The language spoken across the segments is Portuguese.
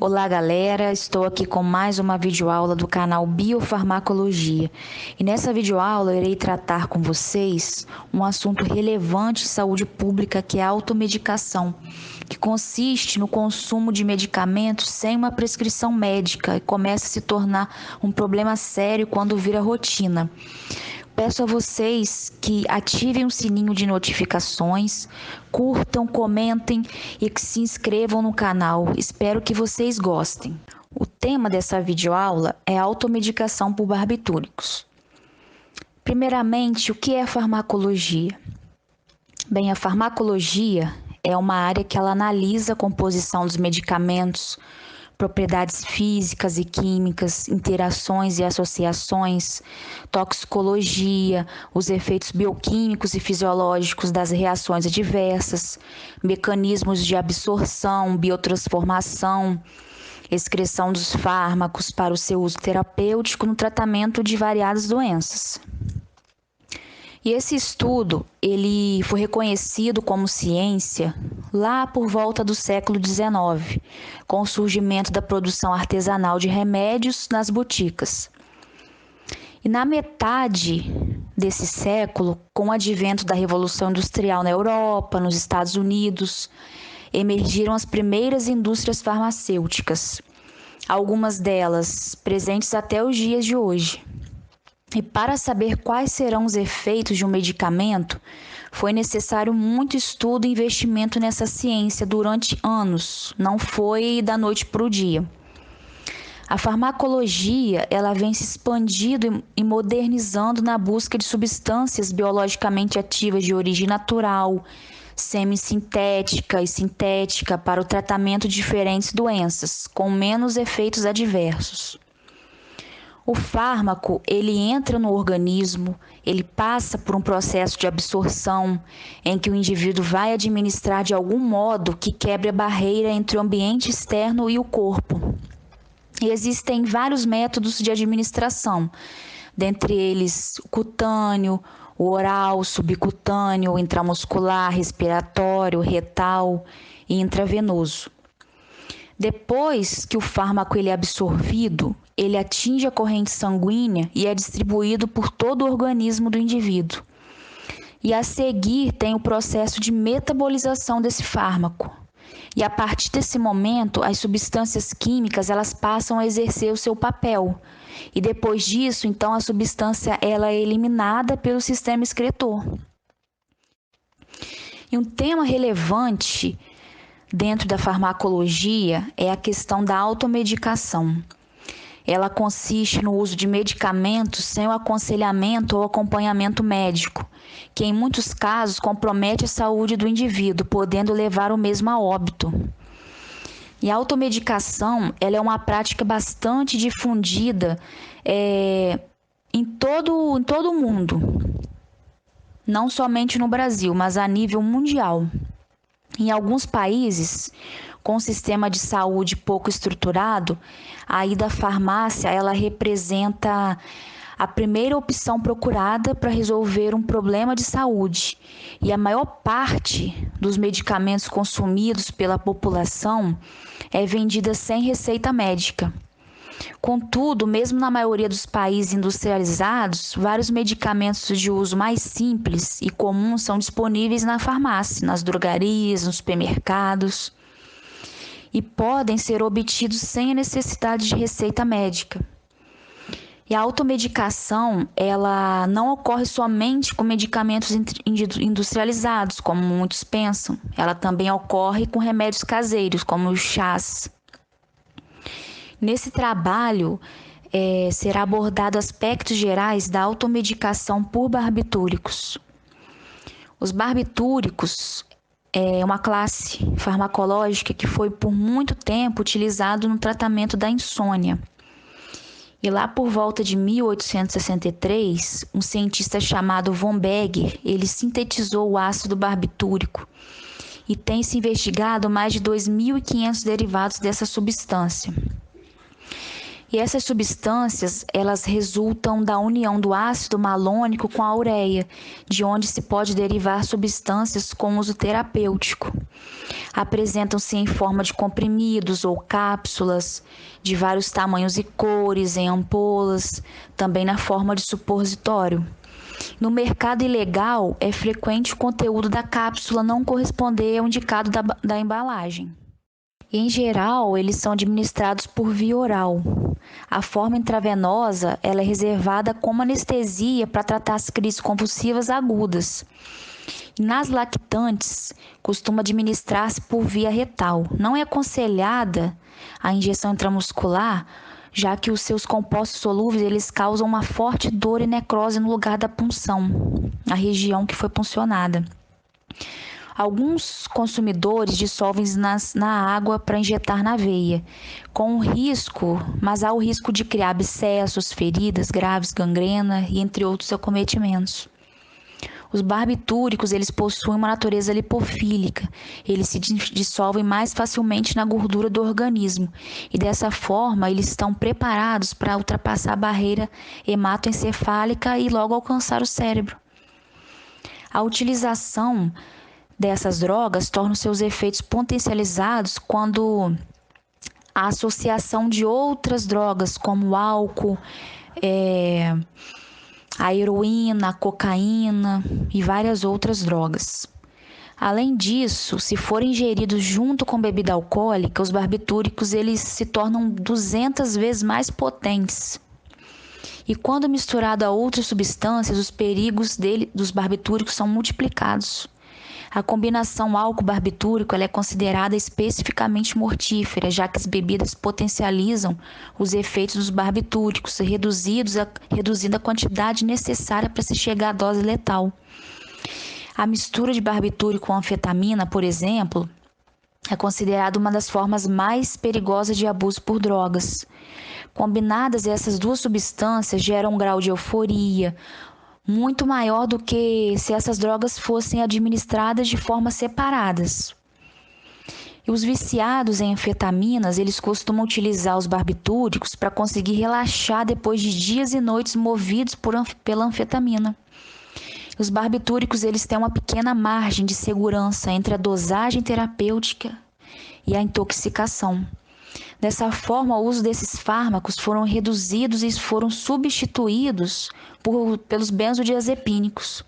Olá galera, estou aqui com mais uma videoaula do canal Biofarmacologia e nessa videoaula eu irei tratar com vocês um assunto relevante em saúde pública que é a automedicação, que consiste no consumo de medicamentos sem uma prescrição médica e começa a se tornar um problema sério quando vira rotina. Peço a vocês que ativem o sininho de notificações, curtam, comentem e que se inscrevam no canal. Espero que vocês gostem. O tema dessa videoaula é automedicação por barbitúricos. Primeiramente, o que é farmacologia? Bem, a farmacologia é uma área que ela analisa a composição dos medicamentos, propriedades físicas e químicas, interações e associações, toxicologia, os efeitos bioquímicos e fisiológicos das reações adversas, mecanismos de absorção, biotransformação, excreção dos fármacos para o seu uso terapêutico no tratamento de variadas doenças. E esse estudo, ele foi reconhecido como ciência lá por volta do século XIX, com o surgimento da produção artesanal de remédios nas boticas. E na metade desse século, com o advento da Revolução Industrial na Europa, nos Estados Unidos, emergiram as primeiras indústrias farmacêuticas, algumas delas presentes até os dias de hoje. E para saber quais serão os efeitos de um medicamento, foi necessário muito estudo e investimento nessa ciência durante anos, não foi da noite para o dia. A farmacologia, ela vem se expandindo e modernizando na busca de substâncias biologicamente ativas de origem natural, semissintética e sintética para o tratamento de diferentes doenças, com menos efeitos adversos. O fármaco, ele entra no organismo, ele passa por um processo de absorção em que o indivíduo vai administrar de algum modo que quebre a barreira entre o ambiente externo e o corpo. E existem vários métodos de administração, dentre eles o cutâneo, o oral, subcutâneo, intramuscular, respiratório, retal e intravenoso. Depois que o fármaco ele é absorvido, ele atinge a corrente sanguínea e é distribuído por todo o organismo do indivíduo. E a seguir tem o processo de metabolização desse fármaco. E a partir desse momento, as substâncias químicas elas passam a exercer o seu papel. E depois disso, então, a substância ela é eliminada pelo sistema excretor. E um tema relevante dentro da farmacologia é a questão da automedicação. Ela consiste no uso de medicamentos sem o aconselhamento ou acompanhamento médico, que em muitos casos compromete a saúde do indivíduo, podendo levar o mesmo a óbito. E a automedicação ela é uma prática bastante difundida em todo o mundo, não somente no Brasil, mas a nível mundial. Em alguns países, com um sistema de saúde pouco estruturado, a ida à farmácia ela representa a primeira opção procurada para resolver um problema de saúde. E a maior parte dos medicamentos consumidos pela população é vendida sem receita médica. Contudo, mesmo na maioria dos países industrializados, vários medicamentos de uso mais simples e comum são disponíveis na farmácia, nas drogarias, nos supermercados e podem ser obtidos sem a necessidade de receita médica. E a automedicação, ela não ocorre somente com medicamentos industrializados, como muitos pensam. Ela também ocorre com remédios caseiros, como os chás. Nesse trabalho, será abordado aspectos gerais da automedicação por barbitúricos. Os barbitúricos é uma classe farmacológica que foi por muito tempo utilizado no tratamento da insônia. E lá por volta de 1863, um cientista chamado von Beger, ele sintetizou o ácido barbitúrico e tem se investigado mais de 2.500 derivados dessa substância. E essas substâncias, elas resultam da união do ácido malônico com a ureia, de onde se pode derivar substâncias com uso terapêutico. Apresentam-se em forma de comprimidos ou cápsulas, de vários tamanhos e cores, em ampolas, também na forma de supositório. No mercado ilegal, é frequente o conteúdo da cápsula não corresponder ao indicado da embalagem. Em geral, eles são administrados por via oral. A forma intravenosa ela é reservada como anestesia para tratar as crises convulsivas agudas. Nas lactantes, costuma administrar-se por via retal. Não é aconselhada a injeção intramuscular, já que os seus compostos solúveis eles causam uma forte dor e necrose no lugar da punção, a região que foi puncionada. Alguns consumidores dissolvem na água para injetar na veia, mas há o risco de criar abscessos, feridas graves, gangrena e entre outros acometimentos. Os barbitúricos, eles possuem uma natureza lipofílica, eles se dissolvem mais facilmente na gordura do organismo e dessa forma eles estão preparados para ultrapassar a barreira hematoencefálica e logo alcançar o cérebro. A utilização dessas drogas torna seus efeitos potencializados quando a associação de outras drogas, como o álcool, a heroína, a cocaína e várias outras drogas. Além disso, se forem ingeridos junto com bebida alcoólica, os barbitúricos eles se tornam 200 vezes mais potentes. E quando misturado a outras substâncias, os perigos dos barbitúricos são multiplicados. A combinação álcool-barbitúrico ela é considerada especificamente mortífera, já que as bebidas potencializam os efeitos dos barbitúricos, reduzindo a quantidade necessária para se chegar à dose letal. A mistura de barbitúrico com anfetamina, por exemplo, é considerada uma das formas mais perigosas de abuso por drogas. Combinadas, essas duas substâncias geram um grau de euforia muito maior do que se essas drogas fossem administradas de formas separadas. E os viciados em anfetaminas, eles costumam utilizar os barbitúricos para conseguir relaxar depois de dias e noites movidos pela anfetamina. Os barbitúricos, eles têm uma pequena margem de segurança entre a dosagem terapêutica e a intoxicação. Dessa forma, o uso desses fármacos foram reduzidos e foram substituídos pelos benzodiazepínicos.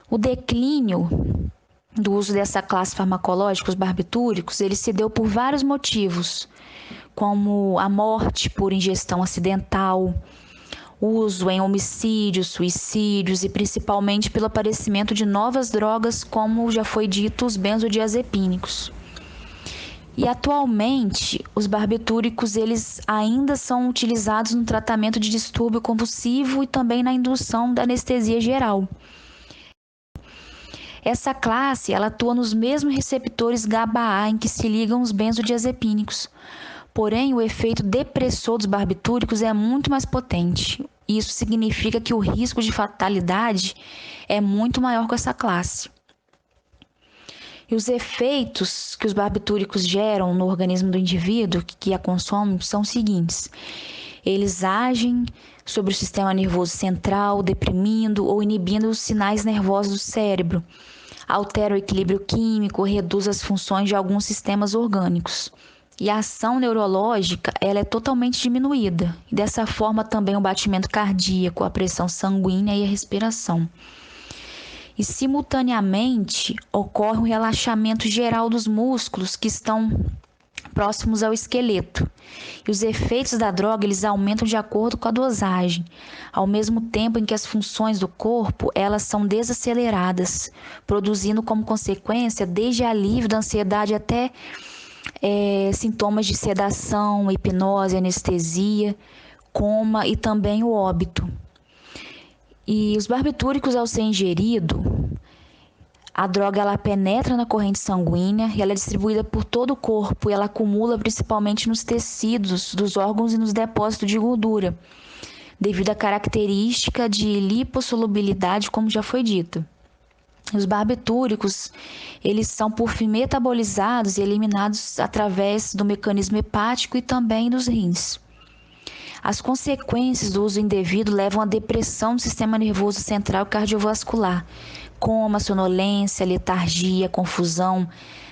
O declínio do uso dessa classe farmacológica, os barbitúricos, ele se deu por vários motivos, como a morte por ingestão acidental, uso em homicídios, suicídios e principalmente pelo aparecimento de novas drogas, como já foi dito, os benzodiazepínicos. E atualmente, os barbitúricos eles ainda são utilizados no tratamento de distúrbio convulsivo e também na indução da anestesia geral. Essa classe ela atua nos mesmos receptores GABA-A em que se ligam os benzodiazepínicos. Porém, o efeito depressor dos barbitúricos é muito mais potente. Isso significa que o risco de fatalidade é muito maior com essa classe. E os efeitos que os barbitúricos geram no organismo do indivíduo que a consome são os seguintes. Eles agem sobre o sistema nervoso central, deprimindo ou inibindo os sinais nervosos do cérebro, altera o equilíbrio químico, reduz as funções de alguns sistemas orgânicos. E a ação neurológica ela é totalmente diminuída. E dessa forma também o batimento cardíaco, a pressão sanguínea e a respiração. E simultaneamente ocorre um relaxamento geral dos músculos que estão próximos ao esqueleto. E os efeitos da droga eles aumentam de acordo com a dosagem, ao mesmo tempo em que as funções do corpo elas são desaceleradas, produzindo como consequência desde alívio da ansiedade até sintomas de sedação, hipnose, anestesia, coma e também o óbito. E os barbitúricos, ao ser ingerido, a droga ela penetra na corrente sanguínea e ela é distribuída por todo o corpo e ela acumula principalmente nos tecidos dos órgãos e nos depósitos de gordura, devido à característica de lipossolubilidade, como já foi dito. Os barbitúricos, eles são por fim metabolizados e eliminados através do mecanismo hepático e também dos rins. As consequências do uso indevido levam à depressão do sistema nervoso central e cardiovascular, coma, sonolência, letargia, confusão,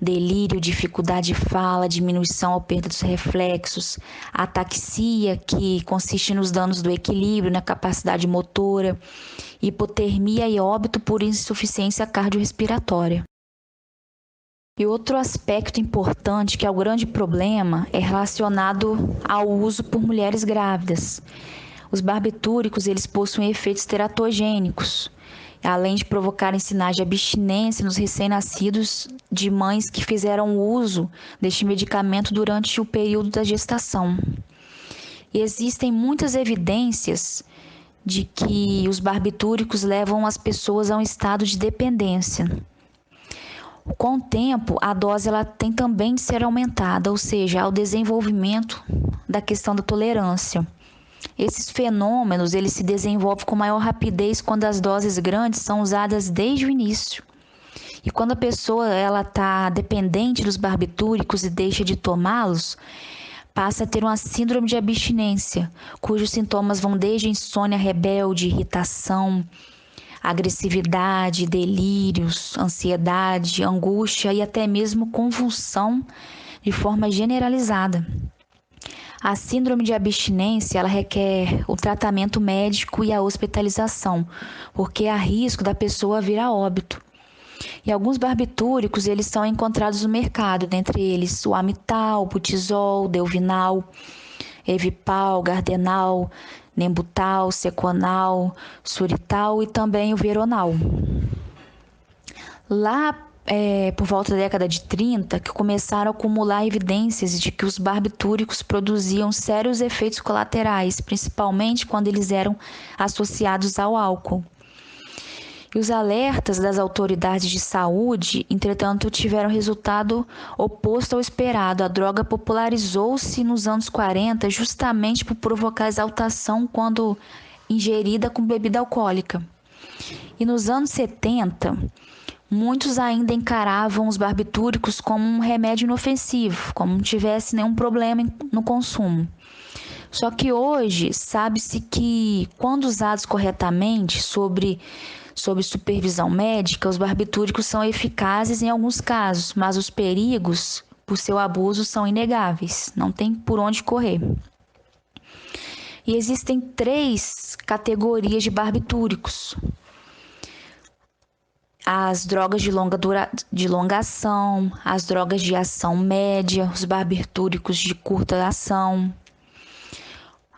delírio, dificuldade de fala, diminuição ou perda dos reflexos, ataxia, que consiste nos danos do equilíbrio, na capacidade motora, hipotermia e óbito por insuficiência cardiorrespiratória. E outro aspecto importante, que é o grande problema, é relacionado ao uso por mulheres grávidas. Os barbitúricos, eles possuem efeitos teratogênicos, além de provocarem sinais de abstinência nos recém-nascidos de mães que fizeram uso deste medicamento durante o período da gestação. E existem muitas evidências de que os barbitúricos levam as pessoas a um estado de dependência. Com o tempo, a dose ela tem também de ser aumentada, ou seja, ao desenvolvimento da questão da tolerância. Esses fenômenos eles se desenvolvem com maior rapidez quando as doses grandes são usadas desde o início. E quando a pessoa está dependente dos barbitúricos e deixa de tomá-los, passa a ter uma síndrome de abstinência, cujos sintomas vão desde insônia rebelde, irritação, agressividade, delírios, ansiedade, angústia e até mesmo convulsão de forma generalizada. A síndrome de abstinência ela requer o tratamento médico e a hospitalização, porque há risco da pessoa vir a óbito. E alguns barbitúricos eles são encontrados no mercado, dentre eles o Amital, Butizol, Delvinal, Evipal, Gardenal, Nembutal, Seconal, Surital e também o Veronal. Lá por volta da década de 30, que começaram a acumular evidências de que os barbitúricos produziam sérios efeitos colaterais, principalmente quando eles eram associados ao álcool. E os alertas das autoridades de saúde, entretanto, tiveram resultado oposto ao esperado. A droga popularizou-se nos anos 40 justamente por provocar exaltação quando ingerida com bebida alcoólica. E nos anos 70, muitos ainda encaravam os barbitúricos como um remédio inofensivo, como não tivesse nenhum problema no consumo. Só que hoje sabe-se que, quando usados corretamente, sob supervisão médica, os barbitúricos são eficazes em alguns casos, mas os perigos por seu abuso são inegáveis, não tem por onde correr. E existem 3 categorias de barbitúricos: as drogas de longa ação, as drogas de ação média, os barbitúricos de curta ação.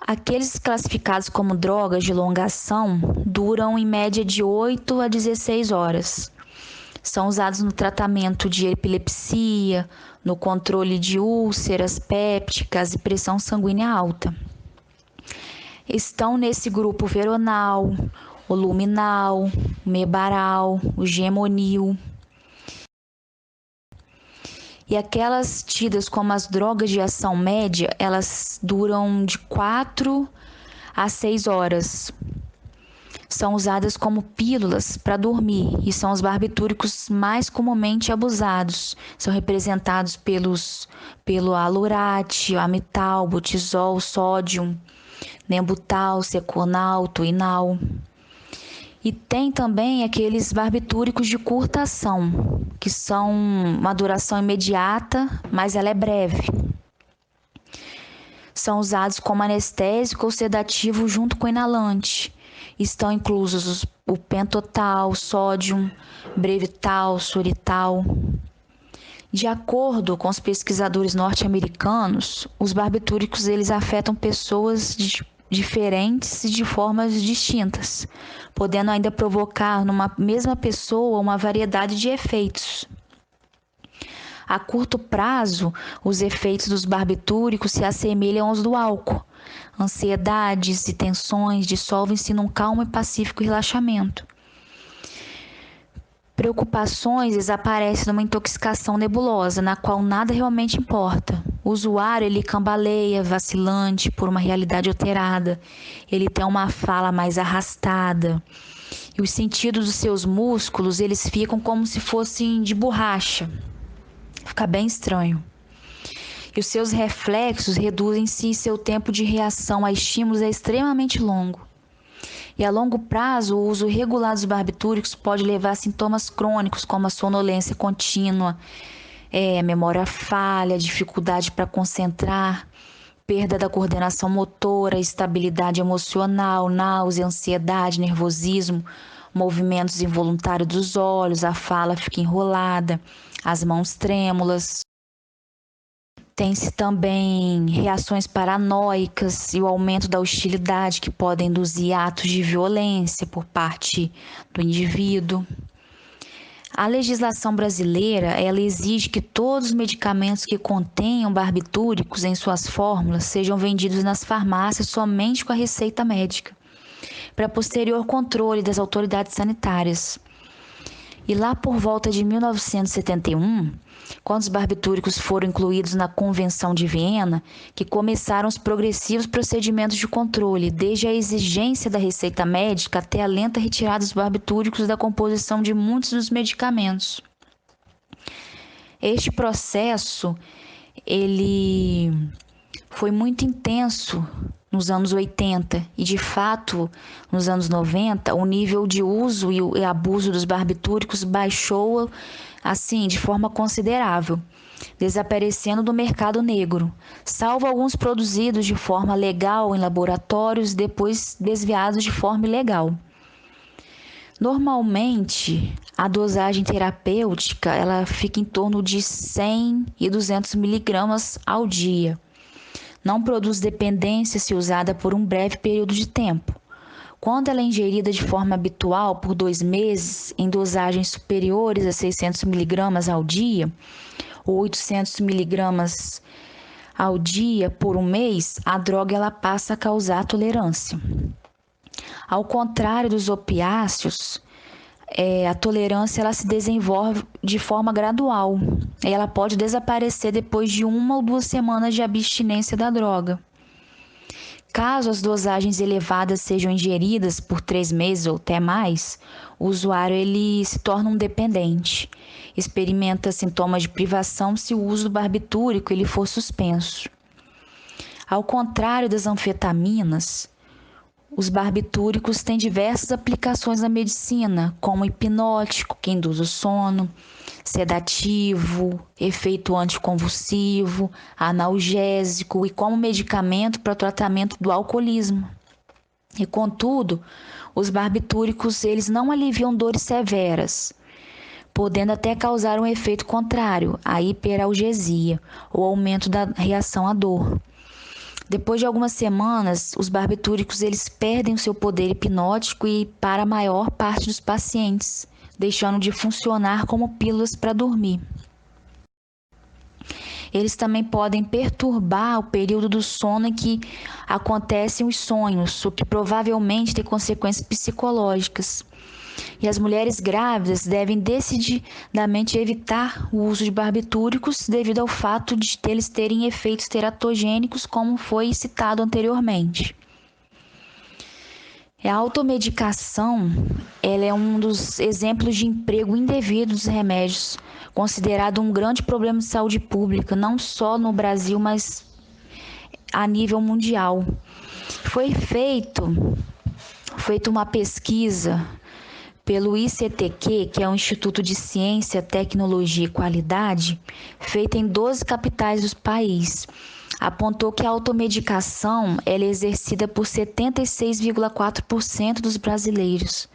Aqueles classificados como drogas de longa ação duram em média de 8 a 16 horas. São usados no tratamento de epilepsia, no controle de úlceras pépticas e pressão sanguínea alta. Estão nesse grupo o Veronal, o Luminal, o Mebaral, o Gemonil. E aquelas tidas como as drogas de ação média, elas duram de 4 a 6 horas. São usadas como pílulas para dormir e são os barbitúricos mais comumente abusados. São representados pelo Alurate, Amital, Butizol, Sódium, Nembutal, Seconal, Tuinal. E tem também aqueles barbitúricos de curta ação, que são uma duração imediata, mas ela é breve. São usados como anestésico ou sedativo junto com inalante. Estão inclusos o pentotal, sódium, brevital, surital. De acordo com os pesquisadores norte-americanos, os barbitúricos eles afetam pessoas diferentes e de formas distintas, podendo ainda provocar numa mesma pessoa uma variedade de efeitos. A curto prazo, os efeitos dos barbitúricos se assemelham aos do álcool. Ansiedades e tensões dissolvem-se num calmo e pacífico relaxamento. Preocupações desaparecem numa intoxicação nebulosa, na qual nada realmente importa. O usuário ele cambaleia, vacilante por uma realidade alterada. Ele tem uma fala mais arrastada. E os sentidos dos seus músculos eles ficam como se fossem de borracha. Fica bem estranho. e os seus reflexos reduzem-se e seu tempo de reação a estímulos é extremamente longo. E a longo prazo, o uso regular dos barbitúricos pode levar a sintomas crônicos, como a sonolência contínua, memória falha, dificuldade para concentrar, perda da coordenação motora, estabilidade emocional, náusea, ansiedade, nervosismo, movimentos involuntários dos olhos, a fala fica enrolada, as mãos trêmulas. Tem-se também reações paranoicas e o aumento da hostilidade que podem induzir atos de violência por parte do indivíduo. A legislação brasileira, ela exige que todos os medicamentos que contenham barbitúricos em suas fórmulas sejam vendidos nas farmácias somente com a receita médica, para posterior controle das autoridades sanitárias. E lá por volta de 1971, quando os barbitúricos foram incluídos na Convenção de Viena, que começaram os progressivos procedimentos de controle, desde a exigência da receita médica até a lenta retirada dos barbitúricos da composição de muitos dos medicamentos. Este processo, ele foi muito intenso nos anos 80 e, de fato, nos anos 90, o nível de uso e abuso dos barbitúricos baixou assim de forma considerável, desaparecendo do mercado negro, salvo alguns produzidos de forma legal em laboratórios, depois desviados de forma ilegal. Normalmente, a dosagem terapêutica ela fica em torno de 100 e 200 miligramas ao dia. Não produz dependência se usada por um breve período de tempo. Quando ela é ingerida de forma habitual por 2 meses, em dosagens superiores a 600 miligramas ao dia, ou 800 miligramas ao dia por um mês, a droga ela passa a causar tolerância. Ao contrário dos opiáceos, a tolerância ela se desenvolve de forma gradual. Ela pode desaparecer depois de 1 ou 2 semanas de abstinência da droga. Caso as dosagens elevadas sejam ingeridas por 3 meses ou até mais, o usuário ele se torna um dependente. Experimenta sintomas de privação se o uso do barbitúrico ele for suspenso. Ao contrário das anfetaminas, os barbitúricos têm diversas aplicações na medicina, como hipnótico, que induz o sono, sedativo, efeito anticonvulsivo, analgésico e como medicamento para o tratamento do alcoolismo. E, contudo, os barbitúricos eles não aliviam dores severas, podendo até causar um efeito contrário, a hiperalgesia, ou aumento da reação à dor. Depois de algumas semanas, os barbitúricos eles perdem o seu poder hipnótico e para a maior parte dos pacientes, deixando de funcionar como pílulas para dormir. Eles também podem perturbar o período do sono em que acontecem os sonhos, o que provavelmente tem consequências psicológicas. E as mulheres grávidas devem decididamente evitar o uso de barbitúricos devido ao fato de eles terem efeitos teratogênicos, como foi citado anteriormente. A automedicação ela é um dos exemplos de emprego indevido dos remédios, considerado um grande problema de saúde pública, não só no Brasil, mas a nível mundial. Foi feita uma pesquisa pelo ICTQ, que é o Instituto de Ciência, Tecnologia e Qualidade, feita em 12 capitais do país. Apontou que a automedicação ela é exercida por 76,4% dos brasileiros.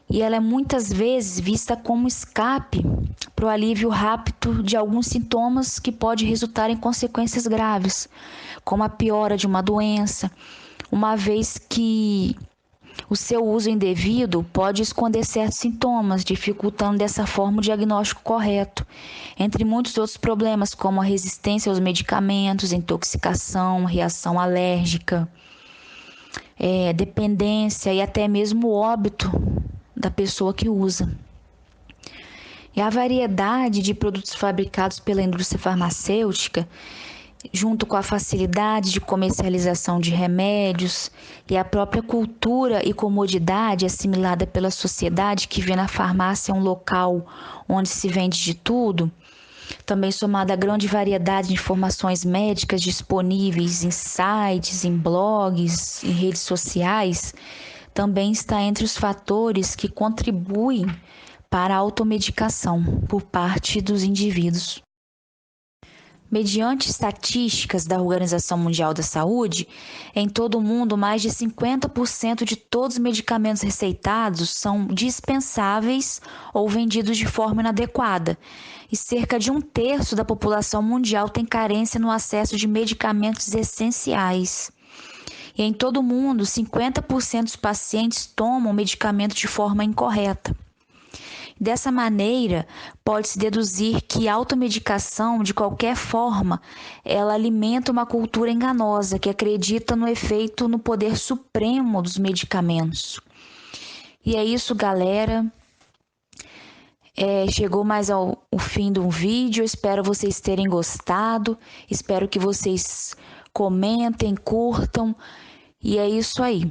E ela é muitas vezes vista como escape para o alívio rápido de alguns sintomas que pode resultar em consequências graves, como a piora de uma doença, uma vez que o seu uso indevido pode esconder certos sintomas, dificultando dessa forma o diagnóstico correto, entre muitos outros problemas, como a resistência aos medicamentos, intoxicação, reação alérgica, dependência e até mesmo o óbito da pessoa que usa. E a variedade de produtos fabricados pela indústria farmacêutica, junto com a facilidade de comercialização de remédios e a própria cultura e comodidade assimilada pela sociedade que vê na farmácia um local onde se vende de tudo, Também somada à grande variedade de informações médicas disponíveis em sites, em blogs, em redes sociais, também está entre os fatores que contribuem para a automedicação por parte dos indivíduos. Mediante estatísticas da Organização Mundial da Saúde, em todo o mundo, mais de 50% de todos os medicamentos receitados são dispensáveis ou vendidos de forma inadequada, e cerca de 1/3 da população mundial tem carência no acesso de medicamentos essenciais. E em todo o mundo, 50% dos pacientes tomam medicamento de forma incorreta. Dessa maneira, pode-se deduzir que a automedicação, de qualquer forma, ela alimenta uma cultura enganosa que acredita no efeito no poder supremo dos medicamentos. E é isso, galera. Chegou mais ao fim do vídeo. Espero vocês terem gostado. Espero que vocês comentem, curtam. E é isso aí.